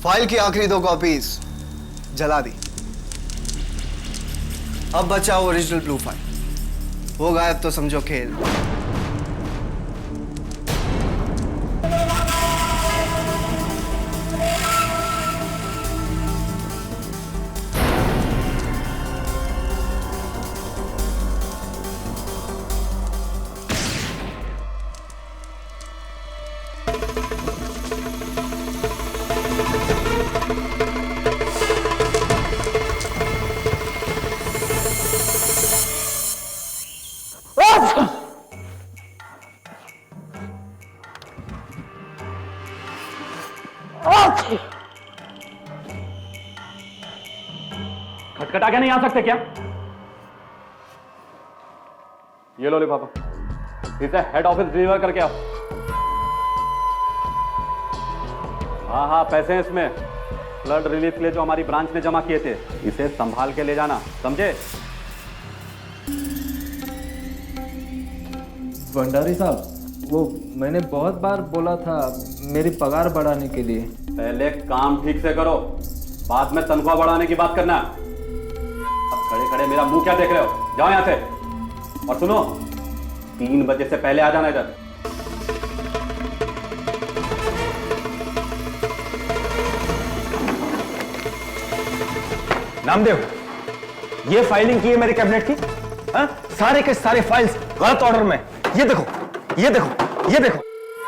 File की आखिरी 2 copies जला दी। अब बचा ओरिजिनल ब्लू फाइल, वो गायब तो समझो खेल। खटखटा के नहीं आ सकते क्या? ये लो लिफाफा, इसे हेड ऑफिस डिलीवर करके आओ। हाँ हाँ, पैसे हैं इसमें, फ्लड रिलीफ के लिए जो हमारी ब्रांच ने जमा किए थे। इसे संभाल के ले जाना, समझे? भंडारी साहब, वो मैंने बहुत बार बोला था मेरी पगार बढ़ाने के लिए। पहले काम ठीक से करो, बाद में तनख्वाह बढ़ाने की बात करना। अब खड़े खड़े मेरा मुंह क्या देख रहे हो? जाओ यहां से। और सुनो, 3 बजे से पहले आ जाना इधर। नामदेव, ये फाइलिंग की है मेरे कैबिनेट की? हाँ? सारे के सारे फाइल्स गलत ऑर्डर में। ये देखो, ये देखो, ये देखो।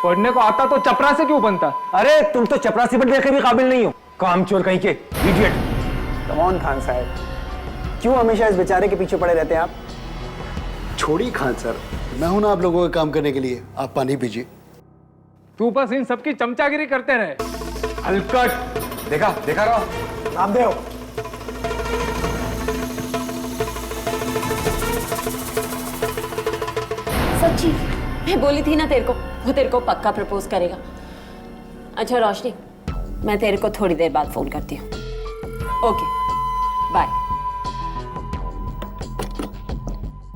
पढ़ने को आता तो चपरासी क्यों बनता? अरे तुम तो चपरासी बनने के भी काबिल नहीं हो, कामचोर कहीं के, इडियट। कम ऑन खान साहब, क्यों हमेशा इस बेचारे के पीछे पड़े रहते हैं आप? छोड़िए खान सर, मैं हूं ना आप लोगों का काम करने के लिए। आप पानी पीजिए। तू बस इन सबकी चमचागिरी करते रहे। हलकट, देखा देखा रहो। नामदेव, सच्ची मैं बोली थी ना तेरे को, वो तेरे को पक्का प्रपोज करेगा। अच्छा रोशनी, मैं तेरे को थोड़ी देर बाद फोन करती हूँ। Okay bye.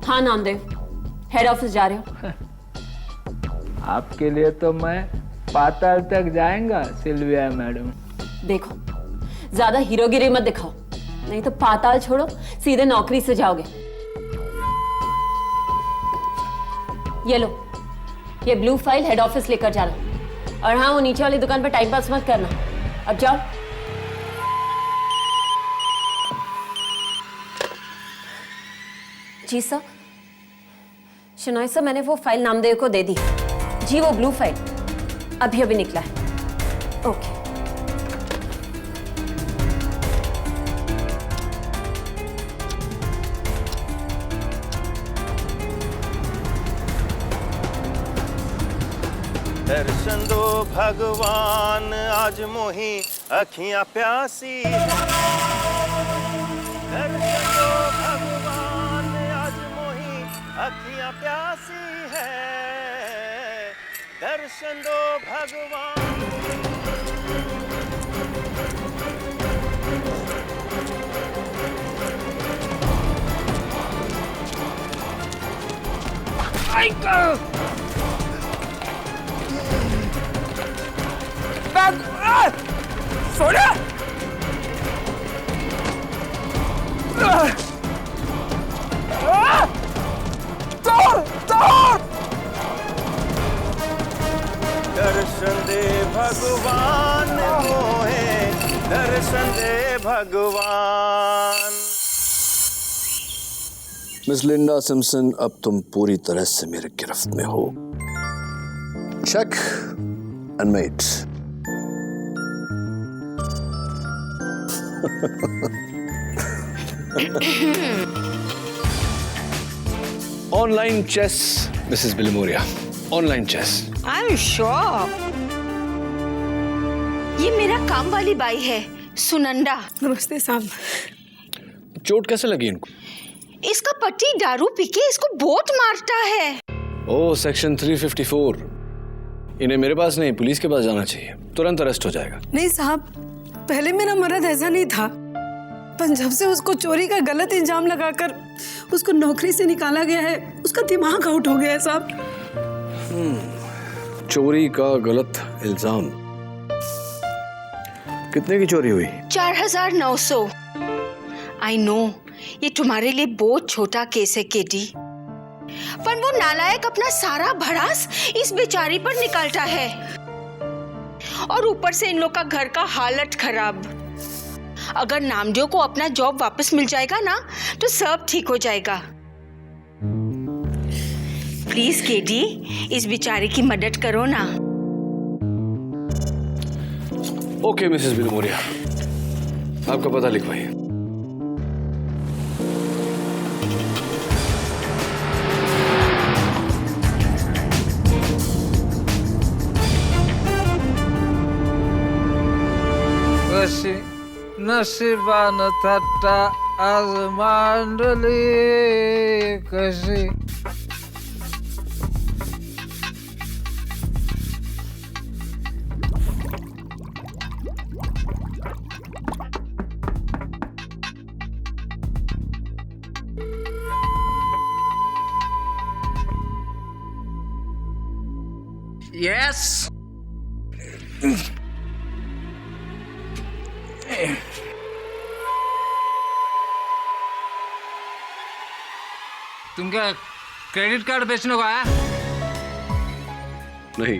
हाँ नामदेव, हेड ऑफिस जा रहे हो? आपके लिए तो मैं पाताल तक जाएगा सिल्विया मैडम। देखो, ज्यादा हीरोगिरी मत दिखाओ, नहीं तो पाताल छोड़ो सीधे नौकरी से जाओगे। ये लो, ये ब्लू फाइल हेड ऑफिस लेकर जाना। और हाँ, वो नीचे वाली दुकान पर टाइम पास मत करना। अब जाओ। जी सर। शनॉय सर, मैंने वो फाइल नामदेव को दे दी। जी, वो ब्लू फाइल अभी अभी निकला है। ओके। दर्शन दो भगवान, आज मोही अखियां प्यासी है। दर्शन दो भगवान, आज मोही अखियां प्यासी है। दर्शन दो भगवान। सोनिया! दर्शन दे भगवान मोहे, दर्शन दे भगवान। मिस लिंडा सिम्पसन, अब तुम पूरी तरह से मेरे गिरफ्त में हो। Check and mate. Online chess Mrs Bilimoria, online chess. I am sure. ये मेरा काम वाली बाई है, सुनंदा। नमस्ते साहब। चोट कैसे लगी इनको? इसका पति दारू पी के इसको बहुत मारता है। ओह, सेक्शन 354। इन्हें मेरे पास नहीं, पुलिस के पास जाना चाहिए, तुरंत अरेस्ट हो जाएगा। नहीं साहब, पहले मेरा मर्द ऐसा नहीं था। पर जब से उसको चोरी का गलत इल्जाम लगाकर उसको नौकरी से निकाला गया है, उसका दिमाग आउट हो गया है साहब। चोरी का गलत इल्जाम। कितने की चोरी हुई? 4900। आई नो ये तुम्हारे लिए बहुत छोटा केस है केडी, पर वो नालायक अपना सारा भड़ास इस बेचारी पर निकालता है, और ऊपर से इन लोग का घर का हालत खराब। अगर नामदेव को अपना जॉब वापस मिल जाएगा ना तो सब ठीक हो जाएगा। प्लीज केडी, इस बेचारे की मदद करो ना। ओके मिसेस बिलमोरिया, आपका पता लिखवाइए। कशी नशिबान थट्टा आज मांडली कशी। Yes. तुम क्या क्रेडिट कार्ड बेचने को आया? नहीं,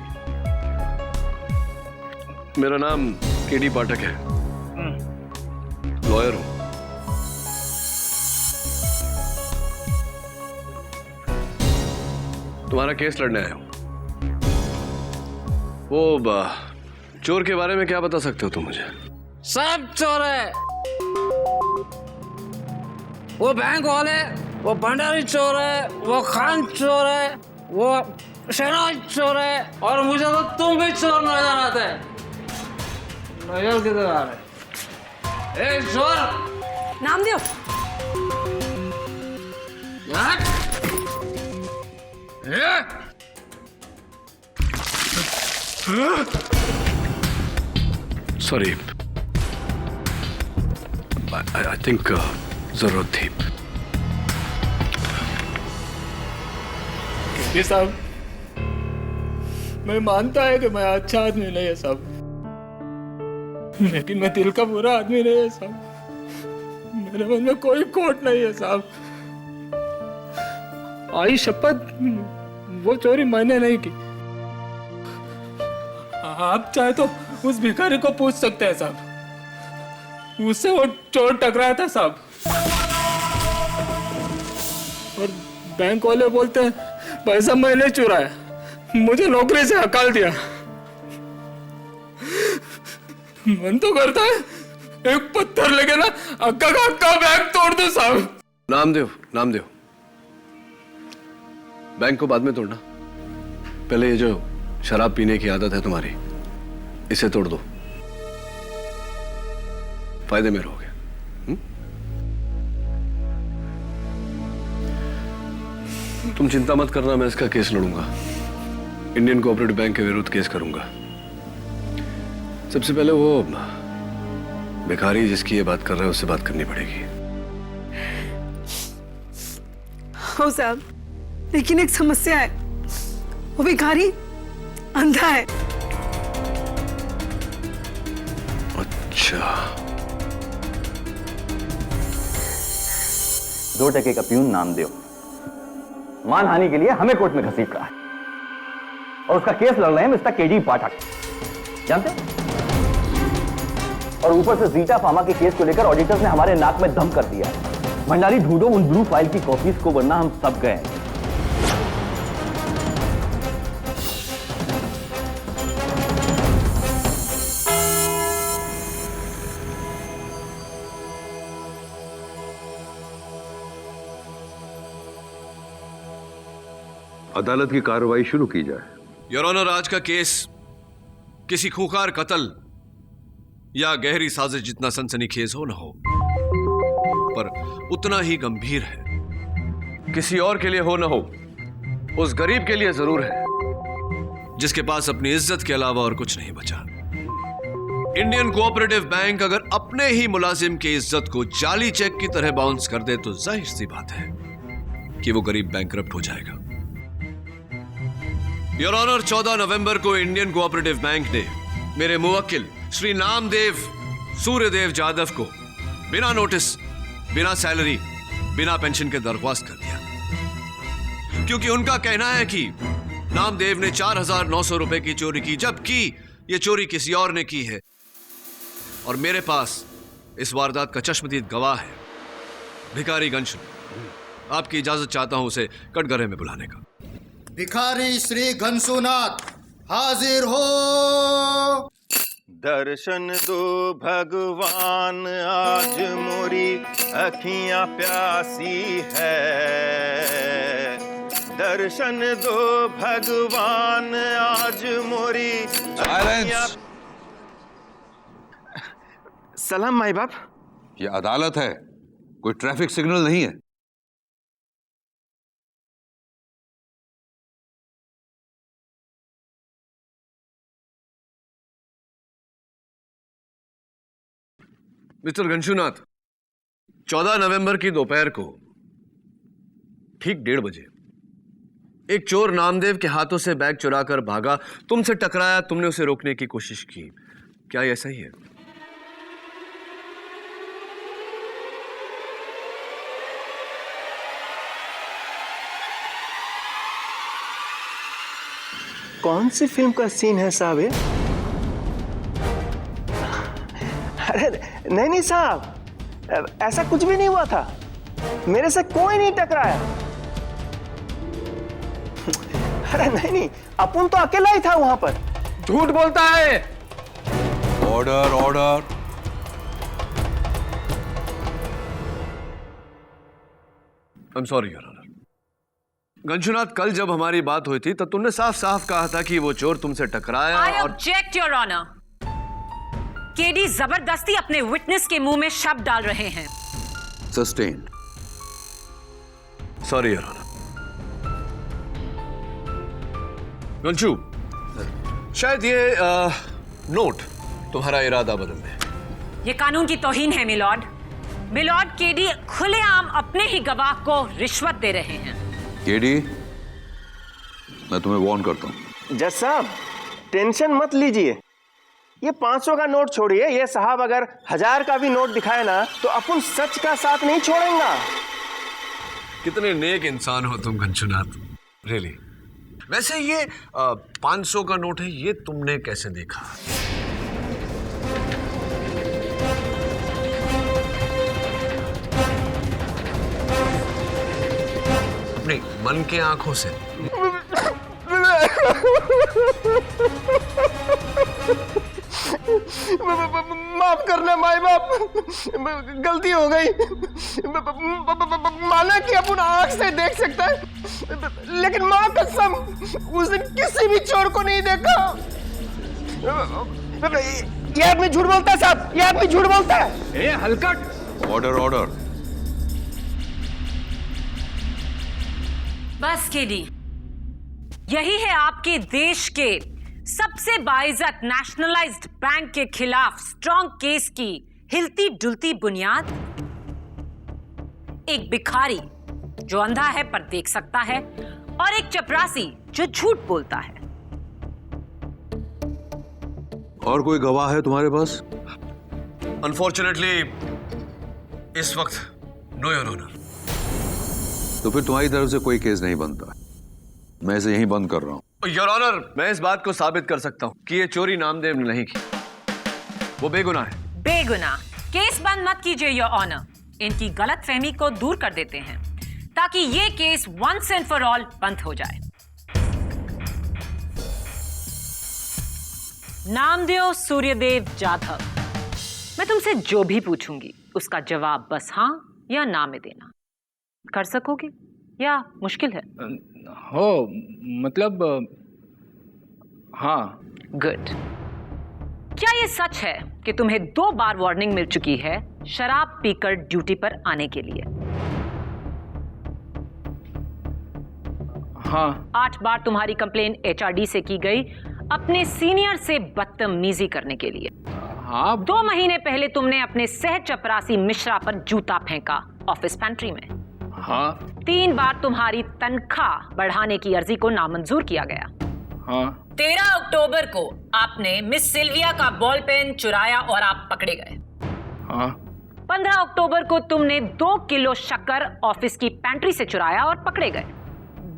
मेरा नाम केडी पाठक है, लॉयर हूं। तुम्हारा केस लड़ने आया हूं। वो चोर के बारे में क्या बता सकते हो तुम मुझे? सब चोर है। वो बैंक वाले, वो भंडारी चोर है, वो खान चोर है, वो शहनाज चोर है, और मुझे तो तुम भी चोर नजर आते। नजर किधर आ रहे? ए चोर! नामदेव, सॉरी, आई थिंक जरूरत थी। ये साहब, मैं मानता है कि मैं अच्छा आदमी नहीं है साहब, लेकिन मैं दिल का बुरा आदमी नहीं है साहब। मेरे मन में कोई खोट नहीं है साहब। आई शपथ, वो चोरी मैंने नहीं की। आप चाहे तो उस भिखारी को पूछ सकते हैं साहब, उससे वो चोर टकराया था साहब। और बैंक वाले बोलते हैं पैसा मैंने चुराया, मुझे नौकरी से हकाल दिया। मन तो करता है एक पत्थर लेके ना अक्का का अक्का बैंक तोड़ दो साहब। नामदेव, बैंक को बाद में तोड़ना, पहले ये जो शराब पीने की आदत है तुम्हारी, इसे तोड़ दो, फायदे में रहोगे। तुम चिंता मत करना, मैं इसका केस लड़ूंगा, इंडियन कोऑपरेटिव बैंक के विरुद्ध केस करूंगा। सबसे पहले वो भिखारी जिसकी ये बात कर रहे हैं उससे बात करनी पड़ेगी। हो साहब, लेकिन एक समस्या है, वो भिखारी अंधा है। अच्छा, 2 टके का प्यून नामदेव मानहानि के लिए हमें कोर्ट में घसीट रहा है, और उसका केस लड़ रहे हैं मिस्टर केडी पाठक, जानते हैं? और ऊपर से जीटा फार्मा के केस को लेकर ऑडिटर्स ने हमारे नाक में दम कर दिया है। भंडारी, ढूंढो उन ब्लू फाइल की कॉपीज को, वरना हम सब गए। अदालत की कार्रवाई शुरू की जाए। योर ऑनर, आज का केस किसी खूंखार कत्ल या गहरी साजिश जितना सनसनीखेज हो न हो, पर उतना ही गंभीर है। किसी और के लिए हो न हो, उस गरीब के लिए जरूर है जिसके पास अपनी इज्जत के अलावा और कुछ नहीं बचा। इंडियन कोऑपरेटिव बैंक अगर अपने ही मुलाजिम की इज्जत को जाली चेक की तरह बाउंस कर दे तो जाहिर सी बात है कि वो गरीब बैंकरप्ट हो जाएगा। योर ऑनर, 14 नवंबर को इंडियन कोऑपरेटिव बैंक ने मेरे मुवक्किल श्री नामदेव सूर्यदेव जाधव को बिना नोटिस, बिना सैलरी, बिना पेंशन के दरख्वास्त कर दिया, क्योंकि उनका कहना है कि नामदेव ने 4,900 रुपए की चोरी की, जबकि यह चोरी किसी और ने की है। और मेरे पास इस वारदात का चश्मदीद गवाह है, भिखारी गंशु। आपकी इजाजत चाहता हूं उसे कटघरे में बुलाने का। भिखारी श्री घनसूनाथ हाजिर हो। दर्शन दो भगवान, आज मोरी अखियां प्यासी है। दर्शन दो भगवान, आज मोरी अखियां। सलाम माई बाप। ये अदालत है, कोई ट्रैफिक सिग्नल नहीं है। मिस्टर गंशुनाथ, 14 नवंबर की दोपहर को ठीक 1:30 बजे एक चोर नामदेव के हाथों से बैग चुराकर भागा, तुमसे टकराया, तुमने उसे रोकने की कोशिश की। क्या यह सही है? कौन सी फिल्म का सीन है साहब ये? अरे नहीं साहब, ऐसा कुछ भी नहीं हुआ था। मेरे से कोई नहीं टकराया। अरे नहीं, अपुन तो अकेला ही था वहां पर। झूठ बोलता है। Order order. I am sorry your honour. Ganshunath, कल जब हमारी बात हुई थी तब तुमने साफ साफ कहा था कि वो चोर तुमसे टकराया। I object, Your Honor. KD जबरदस्ती अपने विटनेस के मुंह में शब्द डाल रहे हैं। Sustain. Sorry your honour. Ganshu, शायद ये नोट तुम्हारा इरादा बदल दे। ये कानून की तौहीन है मिलॉर्ड। मिलॉर्ड, केडी खुलेआम अपने ही गवाह को रिश्वत दे रहे हैं। केडी, मैं तुम्हें वार्न करता हूं। जज साहब, टेंशन मत लीजिए। ये 500 का नोट छोड़िए, ये साहब अगर 1000 का भी नोट दिखाए ना तो अपन सच का साथ नहीं छोड़ेंगे। कितने नेक इंसान हो तुम गंशुनाथ, रियली। वैसे ये 500 का नोट है, ये तुमने कैसे देखा? अपनी मन के आंखों से? माफ करना माई बाप, गलती हो गई। माना कि अपन आंख से देख सकता है, लेकिन मां कसम उस दिन किसी भी चोर को नहीं देखा। ये आदमी झूठ बोलता है साहब, ये आदमी झूठ बोलता है। ए हलकट। Order order. बस केडी, यही है आपके देश के सबसे बाइज्जत नेशनलाइज्ड बैंक के खिलाफ स्ट्रॉन्ग केस की हिलती डुलती बुनियाद। एक भिखारी जो अंधा है पर देख सकता है, और एक चपरासी जो झूठ बोलता है। और कोई गवाह है तुम्हारे पास? अनफॉर्चुनेटली इस वक्त नो योर ऑनर। तो फिर तुम्हारी तरफ से कोई केस नहीं बनता, मैं इसे यहीं बंद कर रहा हूं। योर ऑनर, मैं इस बात को साबित कर सकता हूं कि ये चोरी नामदेव ने नहीं की, वो बेगुनाह है। बेगुनाह? केस बंद मत कीजिए योर ऑनर। इनकी गलतफहमी को दूर कर देते हैं ताकि ये case once and for all बंद हो जाए। नामदेव सूर्यदेव जाधव, मैं तुमसे जो भी पूछूंगी उसका जवाब बस हाँ या ना में देना। कर सकोगे या मुश्किल है? हो मतलब हाँ। गुड। क्या ये सच है कि तुम्हें 2 बार वार्निंग मिल चुकी है शराब पीकर ड्यूटी पर आने के लिए? हाँ। 8 बार तुम्हारी कंप्लेन HRD से की गई अपने सीनियर से बदतमीजी करने के लिए? हाँ 2 महीने पहले तुमने अपने सह चपरासी मिश्रा पर जूता फेंका ऑफिस पेंट्री में। हाँ 3 बार तुम्हारी तनख्वाह बढ़ाने की अर्जी को नामंजूर किया गया। हाँ 13 अक्टूबर को आपने मिस सिल्विया का बॉल पेन चुराया और आप पकड़े गए। हाँ 15 अक्टूबर को तुमने 2 किलो शक्कर ऑफिस की पेंट्री से चुराया और पकड़े गए।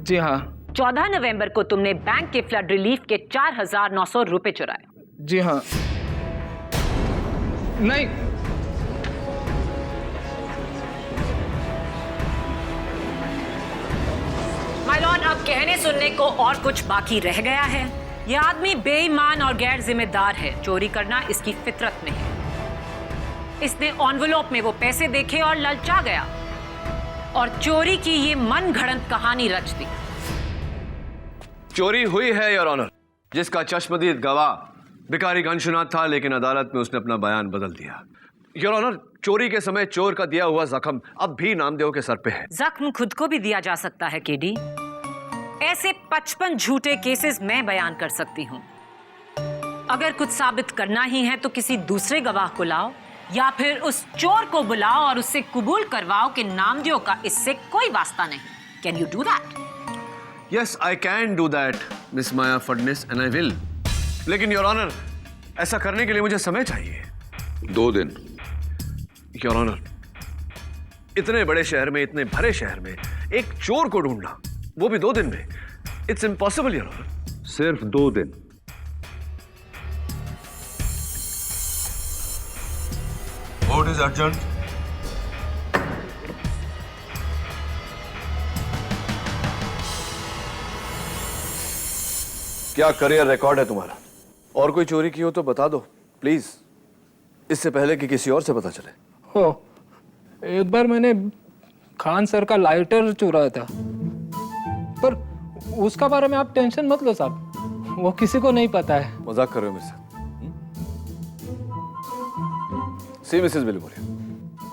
जी हाँ 14 नवंबर को तुमने बैंक के फ्लड रिलीफ के 4,900 रुपए चुराए। जी हाँ। नहीं माय लॉर्ड, अब कहने सुनने को और कुछ बाकी रह गया है। यह आदमी बेईमान और गैर जिम्मेदार है। चोरी करना इसकी फितरत में है। इसने एनवेलप में वो पैसे देखे और ललचा गया और चोरी की ये मनगढ़ंत कहानी रच दी। चोरी हुई है योर ऑनर, जिसका चश्मदीद गवाह भिखारी घनश्याम था, लेकिन अदालत में उसने अपना बयान बदल दिया। योर ऑनर, चोरी के समय चोर का दिया हुआ जख्म अब भी नामदेव के सर पे है। जख्म खुद को भी दिया जा सकता है केडी। ऐसे 55 झूठे केसेस मैं बयान कर सकती हूँ। अगर कुछ साबित करना ही है तो किसी दूसरे गवाह को लाओ या फिर उस चोर को बुलाओ और उससे कबूल करवाओ कि नामदेव का इससे कोई वास्ता नहीं। Can you do that? Yes, I can do that miss Maya Phadnis and I will. लेकिन योर ऑनर, ऐसा करने के लिए मुझे समय चाहिए। 2 दिन। योर ऑनर, इतने बड़े शहर में, इतने भरे शहर में एक चोर को ढूंढना, वो भी 2 दिन में, इट्स इम्पॉसिबल योर ऑनर। सिर्फ 2 दिन। What is urgent? क्या करियर रिकॉर्ड है तुम्हारा? और कोई चोरी की हो तो बता दो प्लीज, इससे पहले कि किसी और से पता चले। हो, एक बार मैंने खान सर का लाइटर चुराया था, पर उसका बारे में आप टेंशन मत लो साहब, वो किसी को नहीं पता है। मजाक कर रहे हो मेरे साथ? सी मिसेस बिलबुरी,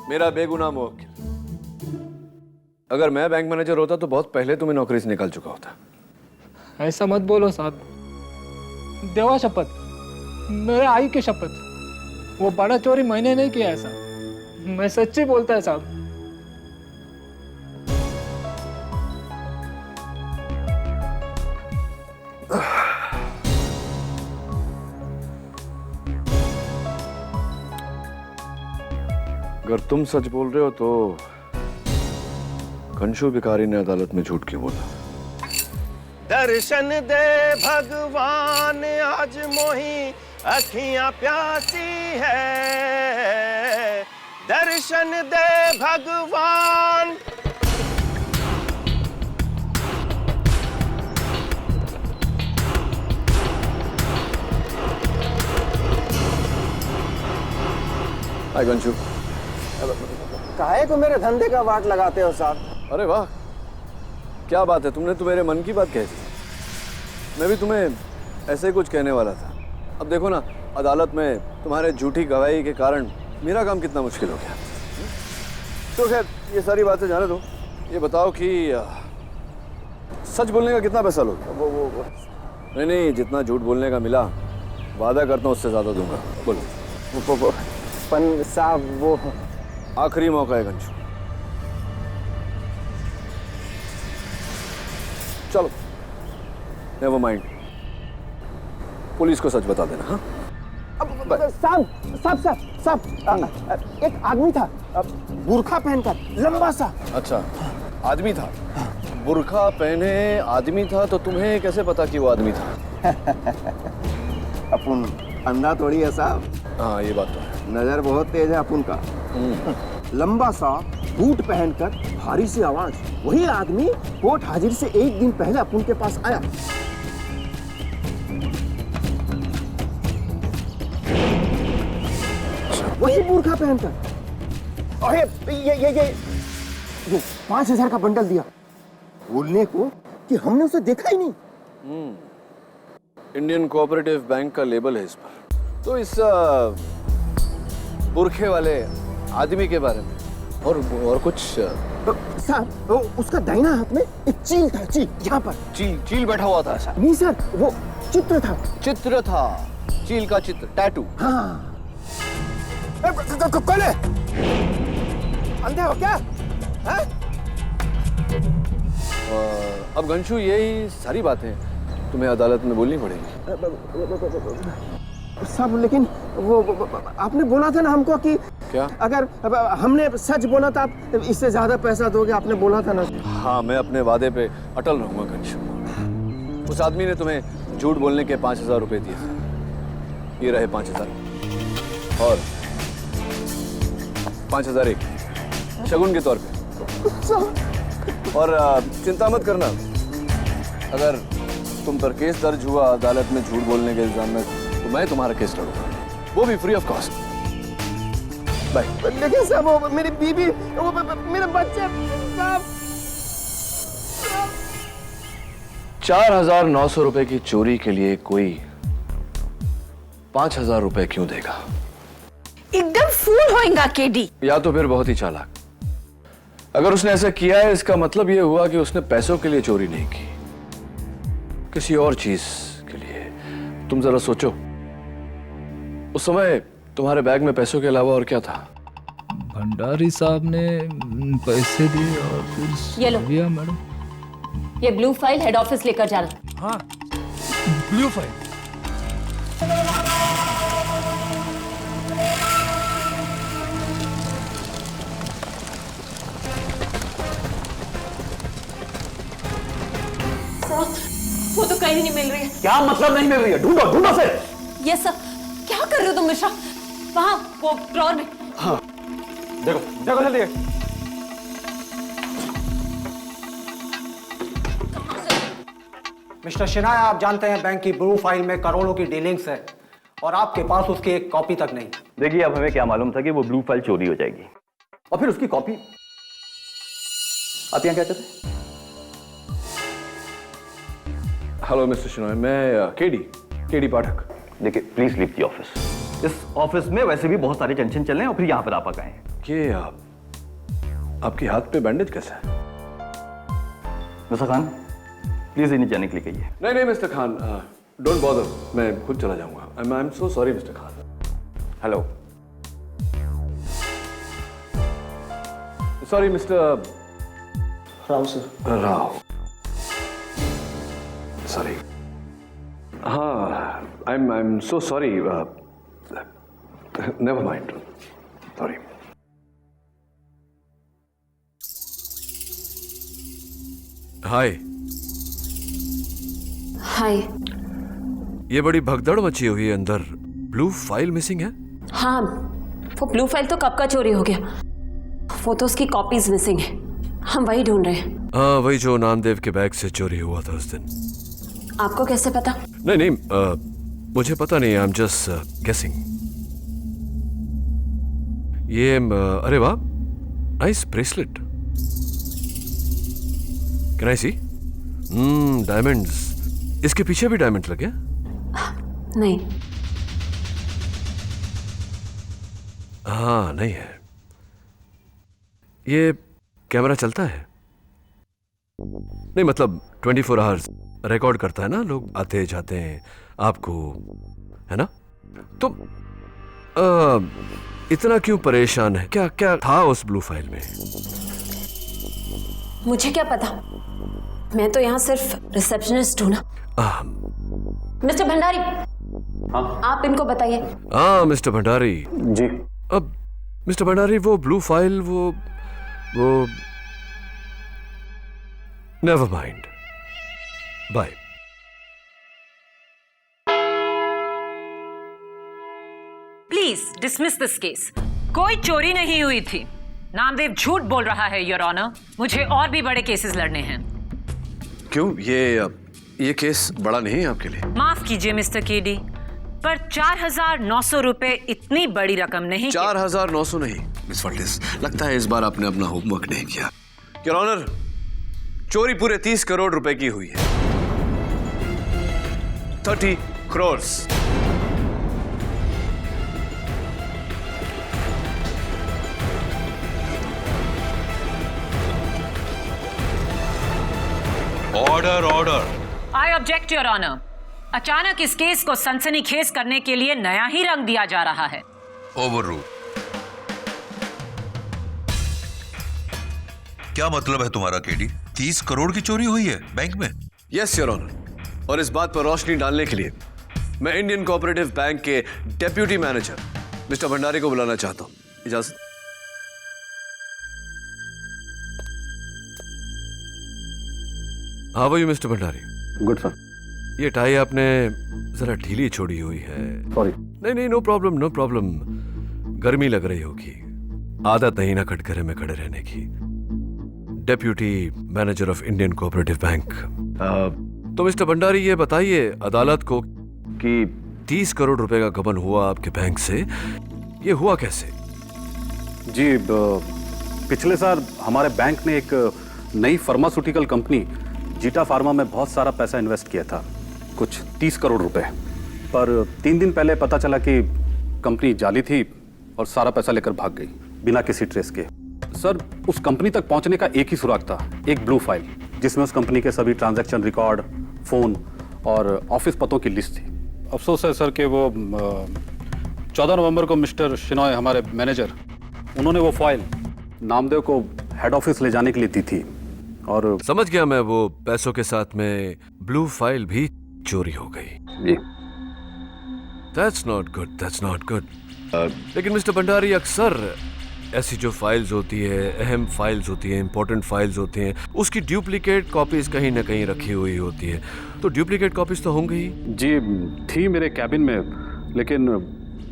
मेरा बेगुनाह मुवक्किल, अगर मैं बैंक मैनेजर होता तो बहुत पहले तुम्हें नौकरी से निकाल चुका होता। ऐसा मत बोलो साहब, देवा शपथ, मेरे आई की शपथ, वो बड़ा चोरी मैंने नहीं किया ऐसा, मैं सच्ची बोलता है साहब। अगर तुम सच बोल रहे हो तो कंशु भिखारी ने अदालत में झूठ क्यों बोला? दर्शन दे भगवान आज मोही अखियां प्यासी है, दर्शन दे भगवान। हाय कंशु। काहे को मेरे धंधे का वाट लगाते हो साहब? अरे वाह, क्या बात है, तुमने तो मेरे मन की बात कह दी। मैं भी तुम्हें ऐसे ही कुछ कहने वाला था। अब देखो ना, अदालत में तुम्हारे झूठी गवाही के कारण मेरा काम कितना मुश्किल हो गया। तो खैर ये सारी बातें जाने दो, ये बताओ कि सच बोलने का कितना पैसा लोगे? वो नहीं, जितना झूठ बोलने का मिला वादा करता हूँ उससे ज्यादा दूंगा। बोलो। पन साहब वो आखिरी मौका है कंशु, चलो नेवर माइंड, पुलिस को सच बता देना। हाँ साहब, एक आदमी था बुर्खा पहनकर, लंबा सा। अच्छा, आदमी था, बुर्खा पहने आदमी था, तो तुम्हें कैसे पता कि वो आदमी था? अपन अंधा थोड़ी है साहब। हाँ ये बात तो है, नजर बहुत तेज है अपन का। लंबा सा, बूट पहनकर, भारी सी आवाज, वही आदमी कोर्ट हाजिर से 1 दिन पहले अपन के पास आया। वही बुर्खा पहनकर, और ये 5,000 का बंडल दिया, बोलने को कि हमने उसे देखा ही नहीं। इंडियन कोऑपरेटिव बैंक का लेबल है इस पर। तो इस बुरखे वाले आदमी के बारे में और कुछ? सर, उसका दाहिना हाथ में एक चील था, चील यहाँ पर। चील बैठा हुआ था? नहीं सर, वो चित्र था। चित्र था, चील का चित्र, टैटू। हाँ, कौन है? अंधे हो क्या? हैं? अब गंशु यही सारी बातें तुम्हें अदालत में बोलनी पड़ेगी। साहब लेकिन वो आपने बोला था ना हमको कि क्या? अगर हमने सच बोला था आप इससे ज्यादा पैसा दोगे, आपने बोला था ना। हाँ, मैं अपने वादे पे अटल रहूंगा गंशु। उस आदमी ने तुम्हें झूठ बोलने के 5,000 रुपए दिए थे। ये रहे 5,000 और 5,000 एक शगुन के तौर पे। और चिंता मत करना, अगर तुम पर केस दर्ज हुआ अदालत में झूठ बोलने के इल्जाम में तो मैं तुम्हारा केस लड़ूंगा, वो भी फ्री ऑफ कॉस्ट। बाय। लेकिन साहब वो मेरी बीबी, वो मेरे बच्चे साहब। 4,900 रुपए की चोरी के लिए कोई 5,000 रुपए क्यों देगा? एकदम फूल होएगा केडी। या तो फिर बहुत ही चालाक। अगर उसने ऐसा किया है इसका मतलब यह हुआ कि उसने पैसों के लिए चोरी नहीं की, किसी और चीज के लिए। तुम जरा सोचो, उस समय तुम्हारे बैग में पैसों के अलावा और क्या था? भंडारी साहब ने पैसे दिए और फिर ये लो। दिया मैडम। ये ब्लू फाइल हेड ऑफिस लेकर जाना। हाँ, ब्लू फाइल। वो तो कहीं नहीं मिल रही है। क्या मतलब नहीं मिल रही है? ढूंढो ढूंढो फिर। ये सब क्या कर रहे हो तुम मिश्रा? वहाँ वो ड्रॉर में। हाँ, देखो देखो जल्दी। मिस्टर शिनाय, आप जानते हैं बैंक की ब्लू फाइल में करोड़ों की डीलिंग्स है और आपके पास उसकी एक कॉपी तक नहीं। देखिए, अब हमें क्या मालूम था कि वो ब्लू फाइल चोरी हो जाएगी और फिर उसकी कॉपी। आप यहाँ क्या करते हैं? हेलो मिस्टर शिनॉय, मैं केडी पाठक। देखिए, प्लीज लीव द ऑफिस। इस ऑफिस में वैसे भी बहुत सारे टेंशन चल रहे हैं और फिर यहाँ पर आप आ गए। ये आपके हाथ पे बैंडेज कैसा है? मिस्टर खान, प्लीज इन्हें जाने के लिए कहिए। नहीं मिस्टर खान, डोंट बॉदर, मैं खुद चला जाऊंगा। I am so sorry mister Khan. Hello. Sorry mister Rao sir. Rao, sorry. हाँ, I am so sorry. Never mind, sorry. Hi. Hi. ये बड़ी भगदड़ मची हुई है अंदर। ब्लू फाइल मिसिंग है? हाँ, वो ब्लू फाइल तो कब का चोरी हो गया। वो तो उसकी कॉपीज मिसिंग है। हम वही ढूंढ रहे हैं। हाँ, वही जो नामदेव के बैग से चोरी हुआ था उस दिन। आपको कैसे पता? नहीं, मुझे पता नहीं। I am just guessing. ये अरे वाह, nice bracelet. Can I see? Diamonds. इसके पीछे भी डायमंड लगे? नहीं। हाँ, नहीं है। ये कैमरा चलता है? नहीं, मतलब 24 आवर्स रिकॉर्ड करता है ना, लोग आते जाते हैं आपको, है ना? तो इतना क्यों परेशान है? क्या क्या था उस ब्लू फाइल में? मुझे क्या पता, मैं तो यहाँ सिर्फ रिसेप्शनिस्ट हूँ ना। मिस्टर भंडारी। हाँ? आप इनको बताइए। हाँ मिस्टर भंडारी जी। अब मिस्टर भंडारी, वो ब्लू फाइल, वो never mind, bye. Please dismiss this case. कोई चोरी नहीं हुई थी। नामदेव झूठ बोल रहा है योर ऑनर। मुझे और भी बड़े केसेस लड़ने हैं। क्यों? ये केस बड़ा नहीं है आपके लिए? माफ कीजिए मिस्टर केडी, पर 4,900 रुपए इतनी बड़ी रकम नहीं। 4,900 नहीं मिस फर्टिस, लगता है इस बार आपने अपना होमवर्क नहीं किया। योर ऑनर, चोरी पूरे 30 करोड़ रुपए की हुई है। 30 crore. Order order. I object your honour. अचानक इस केस को सनसनीखेज करने के लिए नया ही रंग दिया जा रहा है। Over rule. क्या मतलब है तुम्हारा केडी? 30 करोड़ की चोरी हुई है बैंक में? यस योर ऑनर, और इस बात पर रोशनी डालने के लिए मैं इंडियन कोऑपरेटिव बैंक के डेप्यूटी मैनेजर मिस्टर भंडारी को बुलाना चाहता हूं। इजाजत। हाँ भाई मिस्टर भंडारी। Good sir. ये टाई आपने जरा ढीली छोड़ी हुई है। सॉरी। नहीं नहीं, नो प्रॉब्लम नो प्रॉब्लम। गर्मी लग रही होगी, आदत नहीं ना कटघरे में खड़े रहने की। Deputy manager of Indian cooperative bank. तो मिस्टर भंडारी ये बताइए अदालत को कि 30 करोड़ रुपए का गबन हुआ आपके बैंक से, ये हुआ कैसे? जी, पिछले साल हमारे बैंक ने एक नई फार्मास्यूटिकल कंपनी जीटा फार्मा में बहुत सारा पैसा इन्वेस्ट किया था, कुछ 30 करोड़ रुपए। पर 3 दिन पहले पता चला कि कंपनी जाली थी और सारा पैसा लेकर भाग गई बिना किसी ट्रेस के। सर, उस कंपनी तक पहुंचने का एक ही सुराग था, एक ब्लू फाइल जिसमें उस कंपनी के सभी ट्रांजैक्शन रिकॉर्ड, फोन और ऑफिस पतों की लिस्ट थी। अफसोस है सर कि वो 14 नवंबर को मिस्टर शिनॉय, हमारे मैनेजर, उन्होंने वो फाइल नामदेव को हेड ऑफिस ले जाने के लिए दी थी और समझ गया मैं, वो पैसों के साथ में ब्लू फाइल भी चोरी हो गई। जी। That's not good, that's not good. लेकिन मिस्टर भंडारी, अक्सर ऐसी जो फाइल्स होती है, अहम फाइल्स होती हैं, इंपॉर्टेंट फाइल्स होती हैं, उसकी डुप्लीकेट कॉपीज कहीं ना कहीं रखी हुई होती है, तो डुप्लीकेट कॉपीज तो होंगी ही। जी, थी मेरे कैबिन में, लेकिन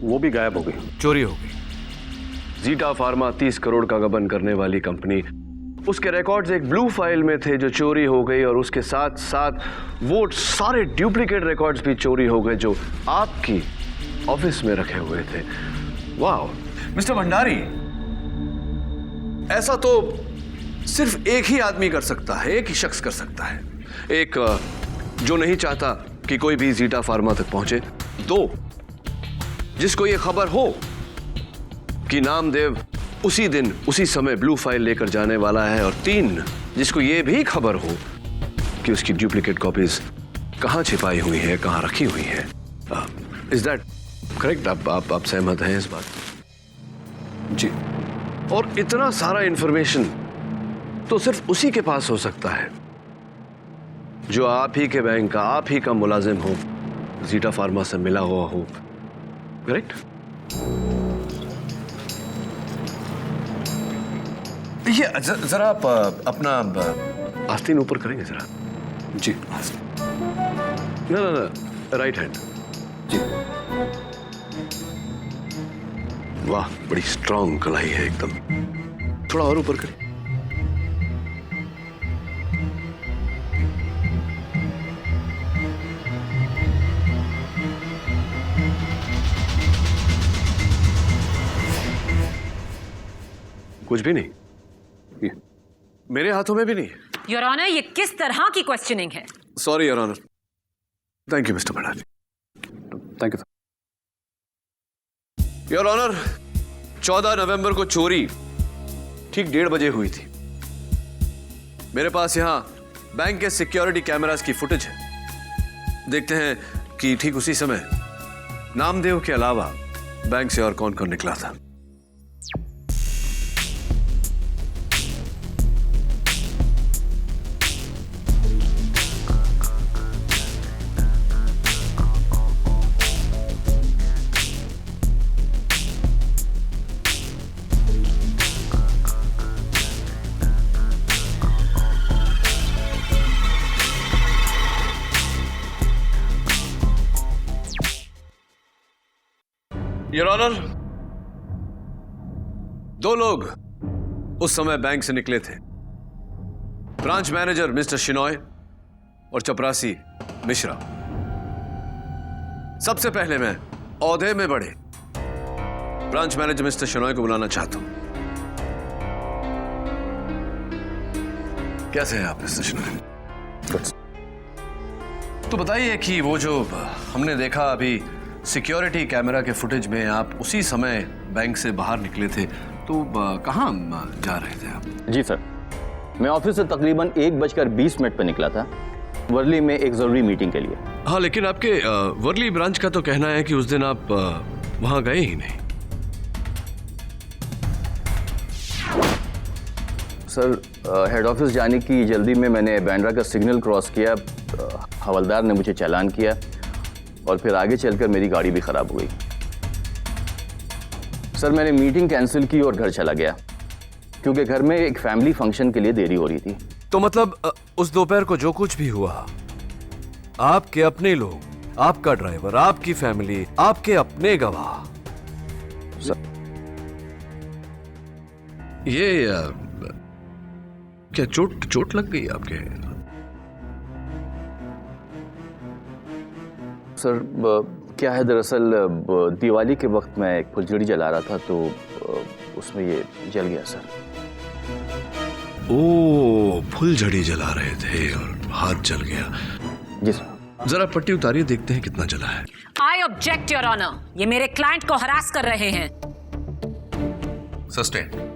वो भी गायब हो गई, चोरी हो गई। जीटा फार्मा 30 करोड़ का गबन करने वाली कंपनी, उसके रिकॉर्ड्स एक ब्लू फाइल में थे जो चोरी हो गई, और उसके साथ साथ वो सारे डुप्लीकेट रिकॉर्ड्स भी चोरी हो गए जो आपकी ऑफिस में रखे हुए थे। वाह मिस्टर भंडारी, ऐसा तो सिर्फ एक ही आदमी कर सकता है, एक ही शख्स कर सकता है। एक, जो नहीं चाहता कि कोई भी जीटा फार्मा तक पहुंचे। 2, जिसको ये खबर हो कि नामदेव उसी दिन उसी समय ब्लू फाइल लेकर जाने वाला है। और 3, जिसको ये भी खबर हो कि उसकी डुप्लीकेट कॉपीज कहां छिपाई हुई है, कहां रखी हुई है। Is that correct? आप सहमत हैं इस बात? जी। और इतना सारा इंफॉर्मेशन तो सिर्फ उसी के पास हो सकता है जो आप ही के बैंक का, आप ही का मुलाजिम हो, जीटा फार्मा से मिला हुआ हो। करेक्ट? ये जरा आप अपना आस्तीन ऊपर करेंगे जरा। जी। ना, राइट हैंड। जी। वाह, बड़ी स्ट्रांग कलाई है एकदम। थोड़ा और ऊपर करें। कुछ भी नहीं, मेरे हाथों में भी नहीं। योर ऑनर, ये किस तरह की क्वेश्चनिंग है? Sorry your honour. Thank you Mr Bhandari. Thank you. Your honour, 14 नवंबर को चोरी ठीक 1:30 बजे हुई थी। मेरे पास यहां बैंक के सिक्योरिटी कैमरास की फुटेज है। देखते हैं कि ठीक उसी समय नामदेव के अलावा बैंक से और कौन कौन निकला था। योर ऑनर, 2 लोग उस समय बैंक से निकले थे। ब्रांच मैनेजर मिस्टर शिनॉय और चपरासी मिश्रा। सबसे पहले मैं औहदे में बढ़े ब्रांच मैनेजर मिस्टर शिनॉय को बुलाना चाहता हूं। कैसे हैं आप मिस्टर शिनॉय? तो बताइए कि वो जो हमने देखा अभी सिक्योरिटी कैमरा के फुटेज में, आप उसी समय बैंक से बाहर निकले थे, तो कहाँ जा रहे थे आप? जी सर, मैं ऑफिस से तकरीबन 1:20 पर निकला था, वर्ली में एक जरूरी मीटिंग के लिए। हाँ, लेकिन आपके वर्ली ब्रांच का तो कहना है कि उस दिन आप वहां गए ही नहीं। सर, हेड ऑफिस जाने की जल्दी में मैंने बांद्रा का सिग्नल क्रॉस किया, हवलदार ने मुझे चालान किया और फिर आगे चलकर मेरी गाड़ी भी खराब हो गई। सर, मैंने मीटिंग कैंसिल की और घर चला गया क्योंकि घर में एक फैमिली फंक्शन के लिए देरी हो रही थी। तो मतलब उस दोपहर को जो कुछ भी हुआ, आपके अपने लोग, आपका ड्राइवर, आपकी फैमिली, आपके अपने गवाह, ये क्या चोट लग गई आपके? सर, क्या है दरअसल दिवाली के वक्त मैं एक फुलझड़ी जला रहा था तो उसमें ये जल गया सर। ओ, फुलझड़ी जला रहे थे और हाथ जल गया। जी सर। जरा पट्टी उतारिए, देखते हैं कितना जला है। आई ऑब्जेक्ट योर ऑनर, ये मेरे क्लाइंट को हरास कर रहे हैं। सस्टेन।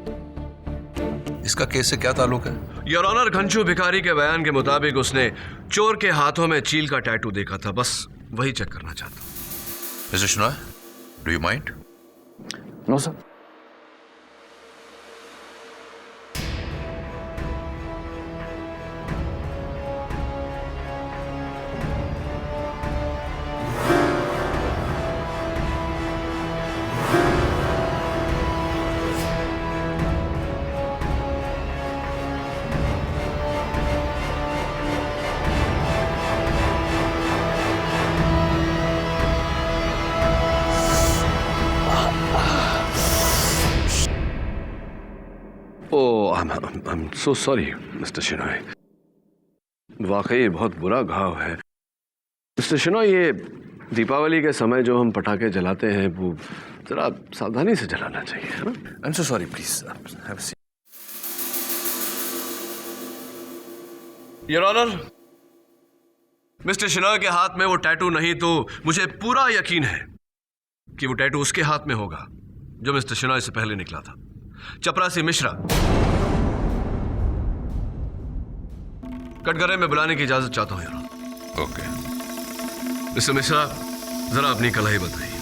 इसका केस से क्या ताल्लुक है? योर ऑनर, घनश्यू भिखारी के बयान के मुताबिक उसने चोर के हाथों में चील का टैटू देखा था, बस वही चेक करना चाहता हूं। Mr Shenoy, do you mind? No sir. I'm so sorry, Mr. Shenoy. वाकई बहुत बुरा घाव है। मिस्टर शेनॉय, ये दीपावली के समय जो हम पटाखे जलाते हैं वो जरा सावधानी से जलाना चाहिए, है ना? I'm so sorry, please. Have a seat. Your honour, Mr Shenoy के हाथ में वो टैटू नहीं तो मुझे पूरा यकीन है कि वो टैटू उसके हाथ में होगा जो मिस्टर शेनॉय से पहले निकला था, चपरासी मिश्रा। कटघरे में बुलाने की इजाजत चाहता हूं यार। ओके। मिस्टर मिश्रा, जरा अपनी कलाई बताइए।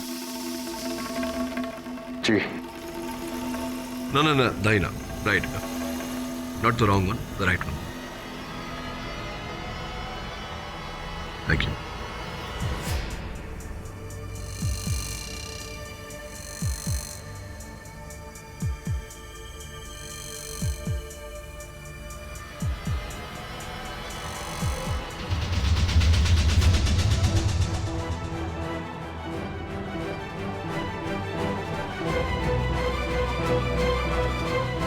जी। No, दाहिना, right, not the wrong one, the right one. Thank you.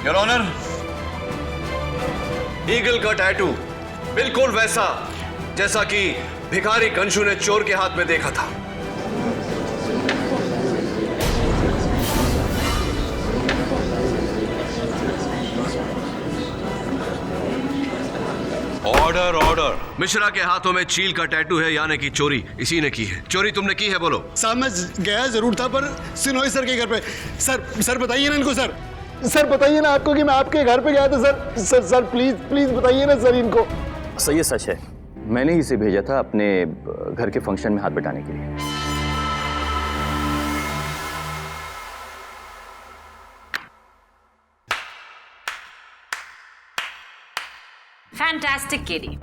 Your honour, eagle का टैटू बिल्कुल वैसा जैसा कि भिखारी घनश्यू ने चोर के हाथ में देखा था। Order, order. मिश्रा के हाथों में चील का टैटू है, यानी कि चोरी इसी ने की है। चोरी तुमने की है, बोलो। साहब, मैं गया जरूर था पर सिनोई सर के घर पे। सर बताइए ना इनको। सर बताइए ना आपको कि मैं आपके घर पे गया था। सर प्लीज बताइए ना सर इनको। सर, ये सच है, मैंने ही इसे भेजा था अपने घर के फंक्शन में हाथ बटाने के लिए। फैंटास्टिक केडी,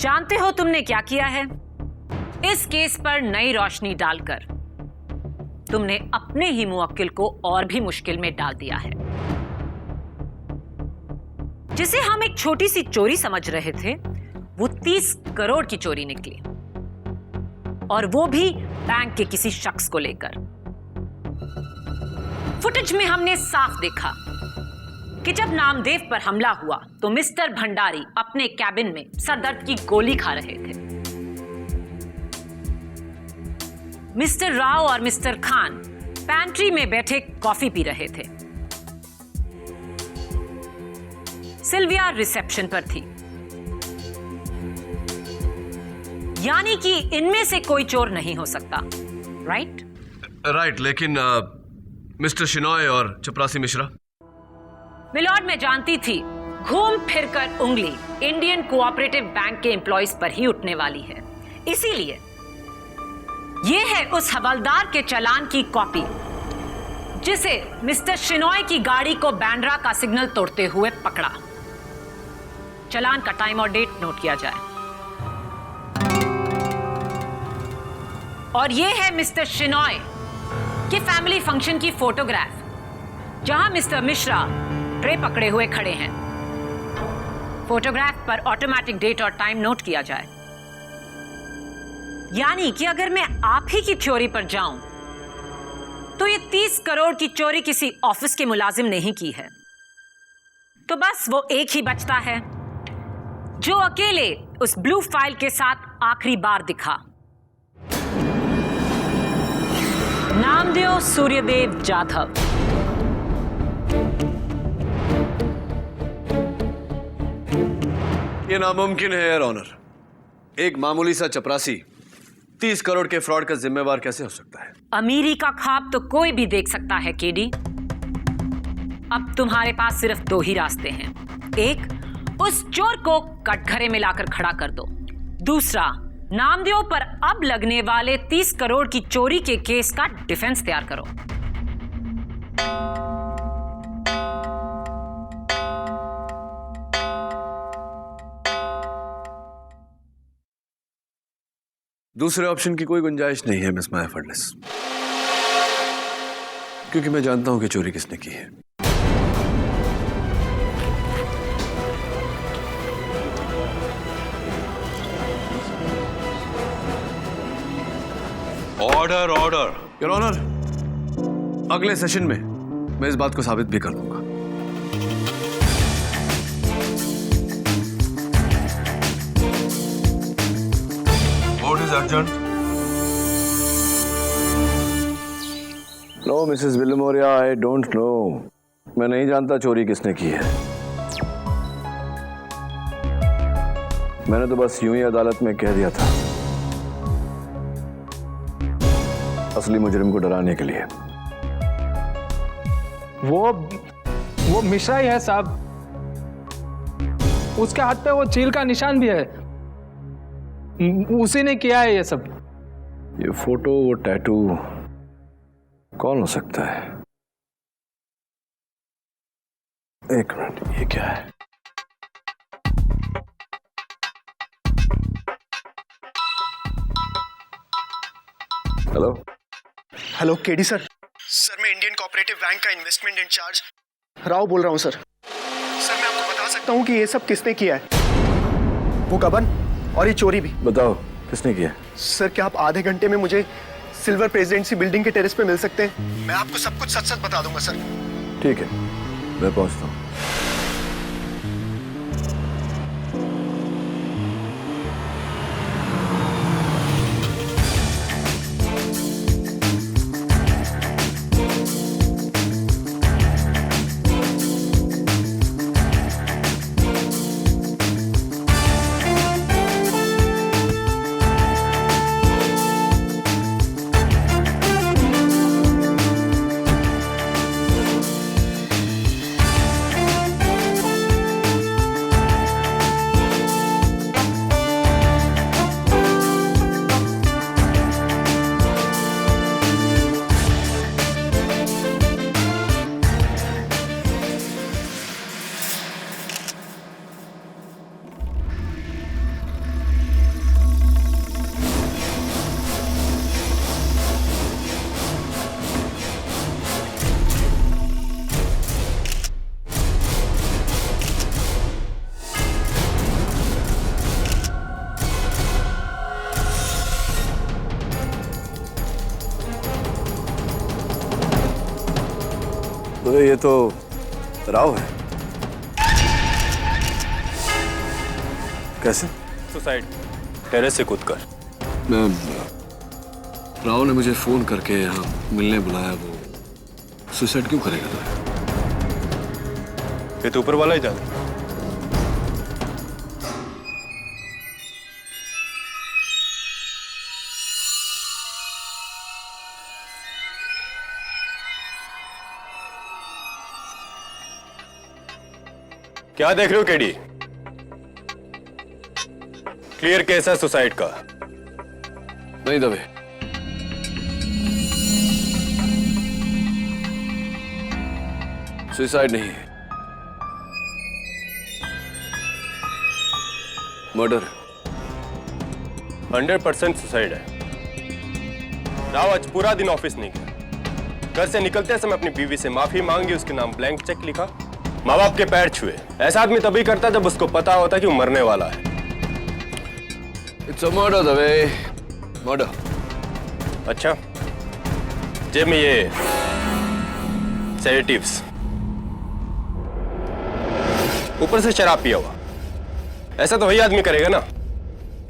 जानते हो तुमने क्या किया है? इस केस पर नई रोशनी डालकर तुमने अपने ही मुवक्किल को और भी मुश्किल में डाल दिया है। जिसे हम एक छोटी सी चोरी समझ रहे थे, वो 30 करोड़ की चोरी निकली, और वो भी बैंक के किसी शख्स को लेकर। फुटेज में हमने साफ देखा कि जब नामदेव पर हमला हुआ तो मिस्टर भंडारी अपने कैबिन में सरदर्द की गोली खा रहे थे। मिस्टर राव और मिस्टर खान पैंट्री में बैठे कॉफी पी रहे थे। सिल्विया रिसेप्शन पर थी। यानी कि इनमें से कोई चोर नहीं हो सकता, राइट? राइट, लेकिन मिस्टर शेनॉय और चपरासी मिश्रा? मिलॉर्ड, मैं जानती थी घूम फिरकर उंगली इंडियन कोऑपरेटिव बैंक के एम्प्लॉइज पर ही उठने वाली है। इसीलिए ये है उस हवलदार के चालान की कॉपी जिसे मिस्टर शिनॉय की गाड़ी को बैंड्रा का सिग्नल तोड़ते हुए पकड़ा। चालान का टाइम और डेट नोट किया जाए। और यह है मिस्टर शिनॉय के फैमिली फंक्शन की फोटोग्राफ, जहां मिस्टर मिश्रा ट्रे पकड़े हुए खड़े हैं। फोटोग्राफ पर ऑटोमेटिक डेट और टाइम नोट किया जाए। यानी कि अगर मैं आप ही की थ्योरी पर जाऊं तो ये 30 करोड़ की चोरी किसी ऑफिस के मुलाजिम ने ही की है। तो बस वो एक ही बचता है जो अकेले उस ब्लू फाइल के साथ आखिरी बार दिखा। नामदेव सूर्यदेव जाधव। ये नामुमकिन है योर ऑनर। एक मामूली सा चपरासी 30 करोड़ के फ्रॉड का जिम्मेवार कैसे हो सकता है? अमीरी का ख्वाब तो कोई भी देख सकता है केडी। अब तुम्हारे पास सिर्फ 2 ही रास्ते हैं। एक, उस चोर को कटघरे में लाकर खड़ा कर दो। दूसरा, नामदेव पर अब लगने वाले 30 करोड़ की चोरी के केस का डिफेंस तैयार करो। दूसरे ऑप्शन की कोई गुंजाइश नहीं है मिस माया फडनेस, क्योंकि मैं जानता हूं कि चोरी किसने की है। Order order. योर ऑनर, अगले सेशन में मैं इस बात को साबित भी कर दूंगा। What is urgent? No Mrs Wilmoria, I don't know. मैं नहीं जानता चोरी किसने की है। मैंने तो बस यूं ही अदालत में कह दिया था, असली मुजरिम को डराने के लिए। वो मिश्रा ही है साहब। उसके हाथ पे वो चील का निशान भी है। उसी ने किया है ये सब। ये फोटो, वो टैटू कौन हो सकता है? एक मिनट, ये क्या है? Hello hello KD sir. Sir मैं इंडियन कोऑपरेटिव बैंक का इन्वेस्टमेंट इंचार्ज राव बोल रहा हूँ सर। सर मैं आपको बता सकता हूँ कि ये सब किसने किया है। वो गबन और ये चोरी भी। बताओ किसने किया? सर क्या आप आधे घंटे में मुझे सिल्वर प्रेसिडेंसी बिल्डिंग के टेरेस पे मिल सकते हैं? मैं आपको सब कुछ सच सच बता दूंगा सर। ठीक है, मैं पहुंचता हूँ। तो ये तो राव है। कैसे? सुसाइड, टेरेस से कूदकर। मैं राव ने मुझे फोन करके यहाँ मिलने बुलाया। वो सुसाइड क्यों करेगा? ये तो ऊपर वाला ही जाने। क्या देख रहे हो केडी? क्लियर केस है सुसाइड का। नहीं दबे। सुसाइड नहीं है, मर्डर है। 100% सुसाइड है। राव आज पूरा दिन ऑफिस नहीं गया। घर से निकलते समय अपनी बीवी से माफी मांगी, उसके नाम ब्लैंक चेक लिखा, माँ बाप के पैर छुए। ऐसा आदमी तभी करता जब उसको पता होता कि वो मरने वाला है। It's a murder Dave, murder. अच्छा, जेब में ये सेडेटिव्स, ऊपर से शराब पिया हुआ। ऐसा तो वही आदमी करेगा ना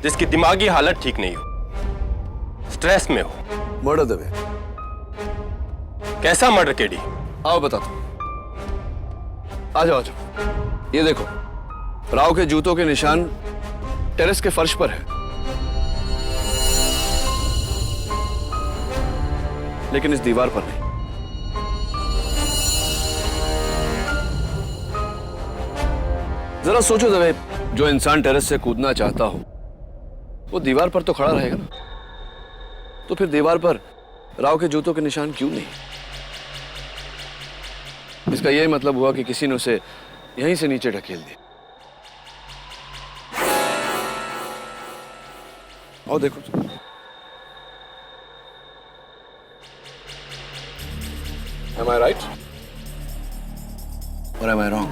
जिसकी दिमागी हालत ठीक नहीं हो, स्ट्रेस में हो। मर्डर दवे। कैसा मर्डर केडी? आओ बताता हूं। आ जाओ, आ जाओ। ये देखो, राव के जूतों के निशान टेरेस के फर्श पर है, लेकिन इस दीवार पर नहीं। जरा सोचो दवे, जो इंसान टेरेस से कूदना चाहता हो वो दीवार पर तो खड़ा रहेगा ना, तो फिर दीवार पर राव के जूतों के निशान क्यों नहीं? इसका यही मतलब हुआ कि किसी ने उसे यहीं से नीचे ढकेल दिया। और देखो, am I right or am I wrong?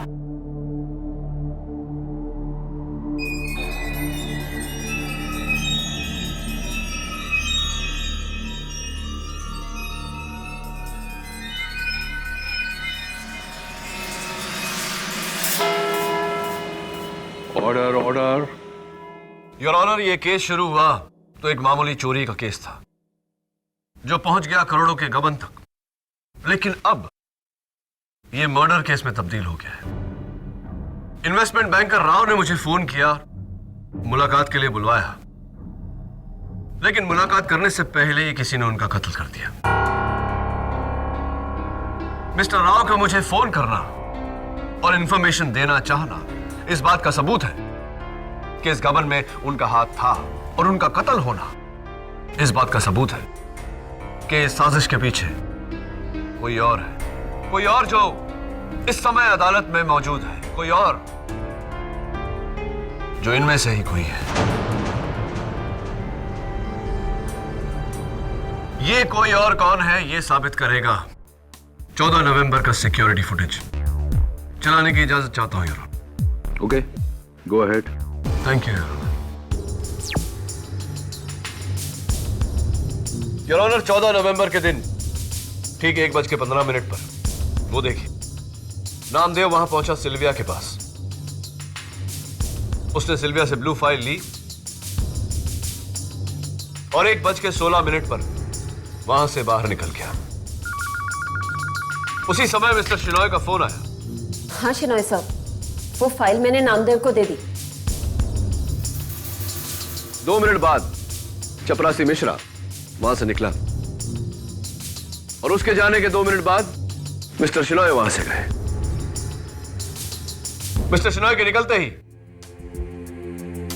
Order, order. Your honour, ये केस शुरू हुआ तो एक मामूली चोरी का केस था जो पहुंच गया करोड़ों के गबन तक, लेकिन अब ये मर्डर केस में तब्दील हो गया है। इन्वेस्टमेंट बैंकर राव ने मुझे फोन किया, मुलाकात के लिए बुलवाया, लेकिन मुलाकात करने से पहले ही किसी ने उनका कत्ल कर दिया। मिस्टर राव का मुझे फोन करना और इंफॉर्मेशन देना चाहना इस बात का सबूत है कि इस गबन में उनका हाथ था, और उनका कत्ल होना इस बात का सबूत है कि इस साजिश के पीछे कोई और है, कोई और जो इस समय अदालत में मौजूद है, कोई और जो इनमें से ही कोई है। ये कोई और कौन है ये साबित करेगा 14 नवंबर का सिक्योरिटी फुटेज। चलाने की इजाजत चाहता हूं यार। Okay, go ahead. Thank you your honour. 14 नवंबर के दिन ठीक 1:15 पर वो देखिए, नामदेव वहां पहुंचा सिल्विया के पास। उसने सिल्विया से ब्लू फाइल ली और 1:16 पर वहां से बाहर निकल गया। उसी समय मिस्टर शिनॉय का फोन आया। हाँ शिनॉय साहब, वो फाइल मैंने नामदेव को दे दी। 2 मिनट बाद चपरासी मिश्रा वहां से निकला और उसके जाने के 2 मिनट बाद मिस्टर शिनॉय वहां से गए। मिस्टर शिनॉय के निकलते ही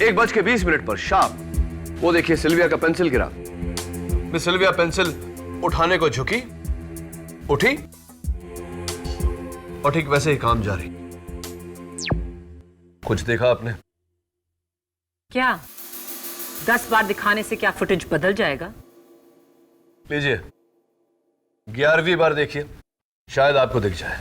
1:20 पर शार्प वो देखिए सिल्विया का पेंसिल गिरा। मिस सिल्विया पेंसिल उठाने को झुकी, उठी और ठीक वैसे ही काम जारी। कुछ देखा आपने? क्या 10 बार दिखाने से क्या फुटेज बदल जाएगा? लीजिए, 11वीं बार देखिए, शायद आपको दिख जाए।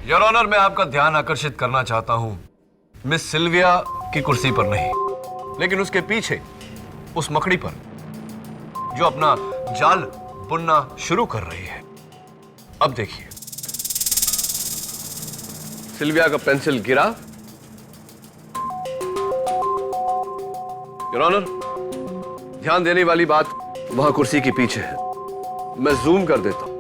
योर ऑनर, मैं आपका ध्यान आकर्षित करना चाहता हूं मिस सिल्विया की कुर्सी पर नहीं, लेकिन उसके पीछे उस मकड़ी पर जो अपना जाल बुनना शुरू कर रही है। अब देखिए, सिल्विया का पेंसिल गिरा। योर ऑनर, ध्यान देने वाली बात वहां कुर्सी के पीछे है। मैं जूम कर देता हूं।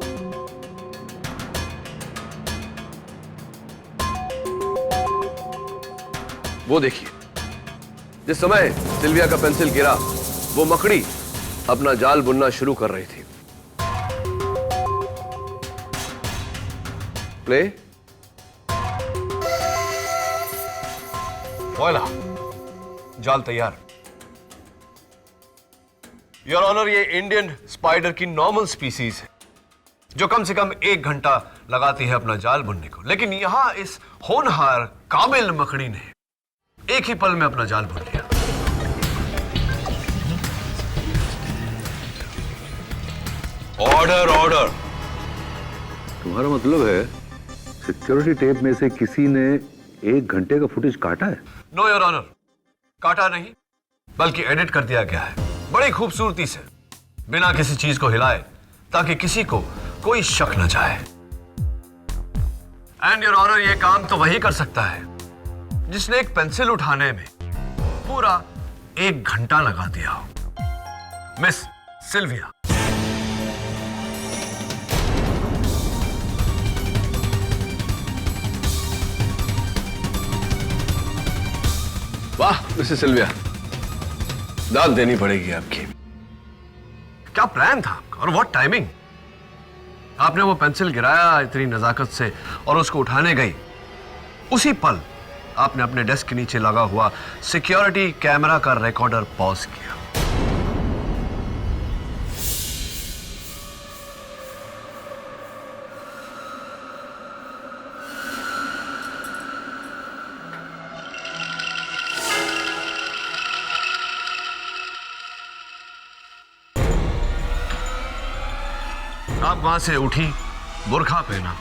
वो देखिए, जिस समय सिल्विया का पेंसिल गिरा वो मकड़ी अपना जाल बुनना शुरू कर रही थी। प्ले। वॉइला, जाल तैयार। योर ऑनर, ये इंडियन स्पाइडर की नॉर्मल स्पीसीज है जो कम से कम 1 घंटा लगाती है अपना जाल बुनने को, लेकिन यहां इस होनहार काबिल मकड़ी ने एक ही पल में अपना जाल बुन लिया। Order order. तुम्हारा मतलब है सिक्योरिटी टेप में से किसी ने 1 घंटे का फुटेज काटा है? नो योर ऑनर, काटा नहीं बल्कि एडिट कर दिया गया है बड़ी खूबसूरती से, बिना किसी चीज को हिलाए, ताकि किसी को कोई शक न जाए। एंड योर ऑनर, ये काम तो वही कर सकता है जिसने एक पेंसिल उठाने में पूरा 1 घंटा लगा दिया हो। Miss Sylvia. वाह मिसेस सिल्विया, दाद देनी पड़ेगी आपकी। क्या प्लान था आपका और व्हाट टाइमिंग। आपने वो पेंसिल गिराया इतनी नजाकत से और उसको उठाने गई, उसी पल आपने अपने डेस्क के नीचे लगा हुआ सिक्योरिटी कैमरा का रिकॉर्डर पॉज किया। आप वहां से उठी, बुर्खा पहना,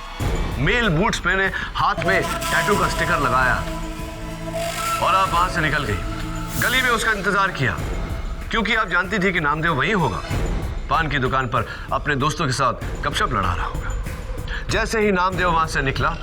मेल बूट्स पहने, हाथ में टैटू का स्टिकर लगाया और आप वहां से निकल गई। गली में उसका इंतजार किया क्योंकि आप जानती थी कि नामदेव वहीं होगा, पान की दुकान पर अपने दोस्तों के साथ गपशप लड़ा रहा होगा। जैसे ही नामदेव वहां से निकला,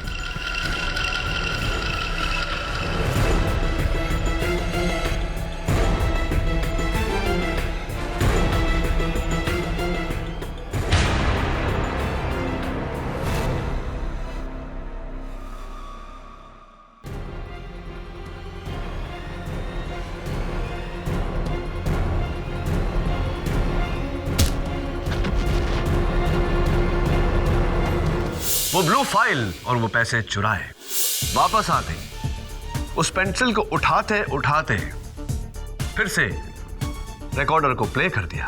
वो ब्लू फाइल और वो पैसे चुराए वापस आ गई। उस पेंसिल को उठाते उठाते फिर से रिकॉर्डर को प्ले कर दिया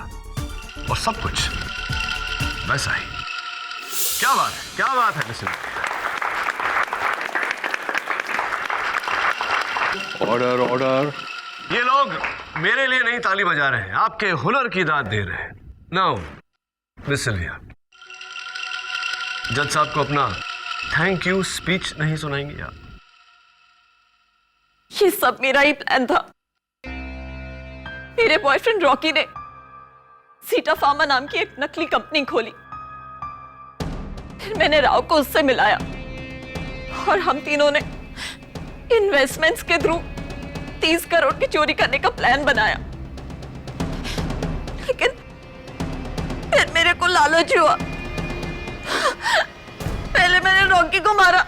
और सब कुछ वैसा ही। क्या बात है, क्या बात है मिस्टर। Order order. ये लोग मेरे लिए नहीं ताली बजा रहे हैं, आपके हुनर की दाद दे रहे हैं। नाउ मिस सिल्विया, जज साहब को अपना थैंक यू स्पीच नहीं सुनाएंगे आप? ये सब मेरा ही प्लान था। मेरे बॉयफ्रेंड रॉकी ने सीटा फार्मा नाम की एक नकली कंपनी खोली, फिर मैंने राव को उससे मिलाया और हम तीनों ने इन्वेस्टमेंट्स के थ्रू 30 करोड़ की चोरी करने का प्लान बनाया। लेकिन फिर मेरे को लालच हुआ, पहले मैंने रॉकी को मारा,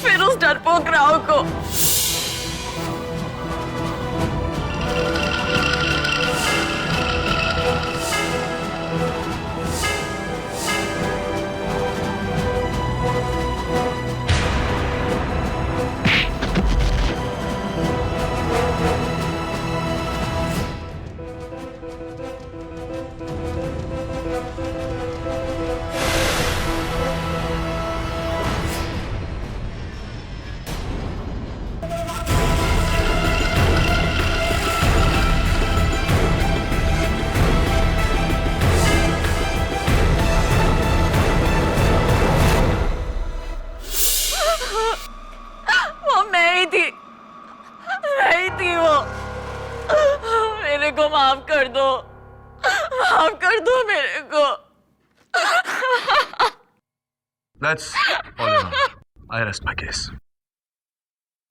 फिर उस डरपोक राव को माफ कर दो मेरे को। That's all in all. I rest my case.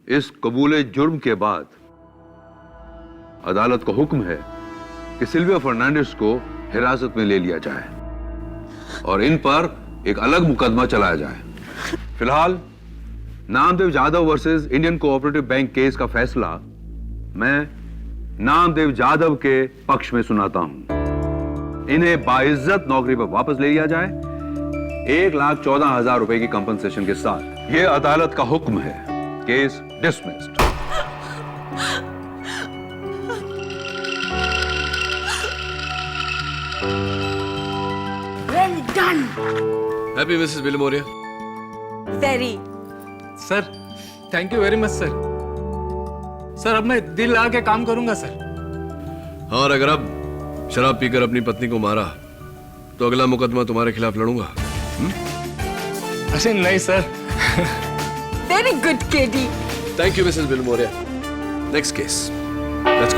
इस कबूले जुर्म के बाद अदालत का हुक्म है कि सिल्विया फर्नांडिस को हिरासत में ले लिया जाए और इन पर एक अलग मुकदमा चलाया जाए। फिलहाल Namdev Jadhav versus Indian cooperative bank case का फैसला मैं नामदेव जाधव के पक्ष में सुनाता हूं। इन्हें बाइज्जत नौकरी पर वापस ले लिया जाए 1,14,000 रुपए की कंपनसेशन के साथ। यह अदालत का हुक्म है। Case dismissed. Well done. Happy Mrs Bilimoria. Very. Sir thank you very much sir. Sir अब मैं दिल लगा के काम करूंगा सर। और अगर अब शराब पीकर अपनी पत्नी को मारा तो अगला मुकदमा तुम्हारे खिलाफ लड़ूंगा। अरे नहीं sir. Very good KD. Thank you Mrs Bilimoria. Next case let's